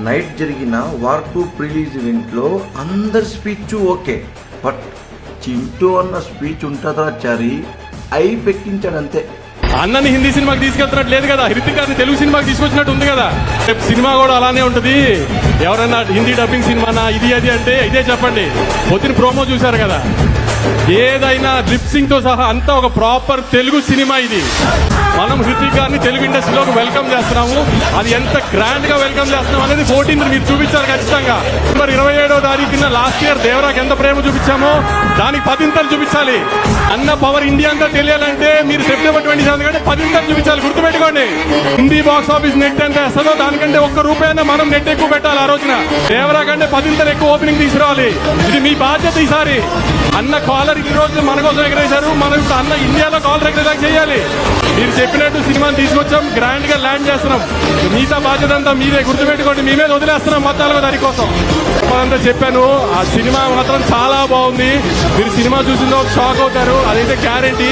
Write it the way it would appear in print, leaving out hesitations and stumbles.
Night జరిగిన war 2 pre-release ఈవెంట్లో అందరి స్పీచ్ ఓకే, బట్ చింటూ అన్న స్పీచ్ ఉంటుందా చారి అయి పెక్కించాడు అంతే. అన్నని హిందీ సినిమాకి తీసుకెళ్తున్నట్టు లేదు కదా, హృతిక్ గారిని తెలుగు సినిమాకి తీసుకొచ్చినట్టు ఉంది కదా. రేపు సినిమా కూడా అలానే ఉంటుంది. ఎవరైనా హిందీ డబ్బింగ్ సినిమానా ఇది అది అంటే ఇదే చెప్పండి. పొద్దున ప్రోమో చూశారు కదా, ఏదైనా లిప్సింగ్ తో సహా అంతా ఒక ప్రాపర్ తెలుగు సినిమా ఇది. మనం హృతిక్ గారిని తెలుగు ఇండస్ట్రీలోకి వెల్కమ్ చేస్తున్నాము. అది ఎంత గ్రాండ్ గా వెల్కమ్ చేస్తున్నాం అనేది 14th మీరు చూపించాలి ఖచ్చితంగా. మరి 27వ తారీఖున లాస్ట్ ఇయర్ దేవరాకి ఎంత ప్రేమ చూపించామో దానికి 10th చూపించాలి. అన్న పవర్ ఇండియా అంతా తెలియాలంటే మీరు సెప్టెంబర్ 27 కంటే 10th చూపించాలి. గుర్తుపెట్టుకోండి, హిందీ బాక్స్ ఆఫీస్ నెట్ ఎంత వేస్తుందో దానికంటే ₹1 మనం నెట్ ఎక్కువ పెట్టాలి. ఆ రోజున దేవరా కంటే 10th ఎక్కువ ఓపెనింగ్ తీసుకురావాలి. ఇది మీ బాధ్యత. ఈసారి అన్న కాలర్ ఈ రోజు మన కోసం ఎగరేశారు, మనం ఇప్పుడు అన్న ఇండియాలో కాలర్ ఎగరేదాకా చేయాలి. మీరు చెప్పినట్టు సినిమాని తీసుకొచ్చాం, గ్రాండ్ గా ల్యాండ్ చేస్తున్నాం. మిగతా బాధ్యత అంతా మీదే. గుర్తుపెట్టుకోండి, మీ మీద వదిలేస్తున్నాం 14వ తారీఖు కోసం. అంతా చెప్పాను. ఆ సినిమా మాత్రం చాలా బాగుంది. మీరు సినిమా చూసిందో షాక్ అవుతారు, అదైతే గ్యారెంటీ.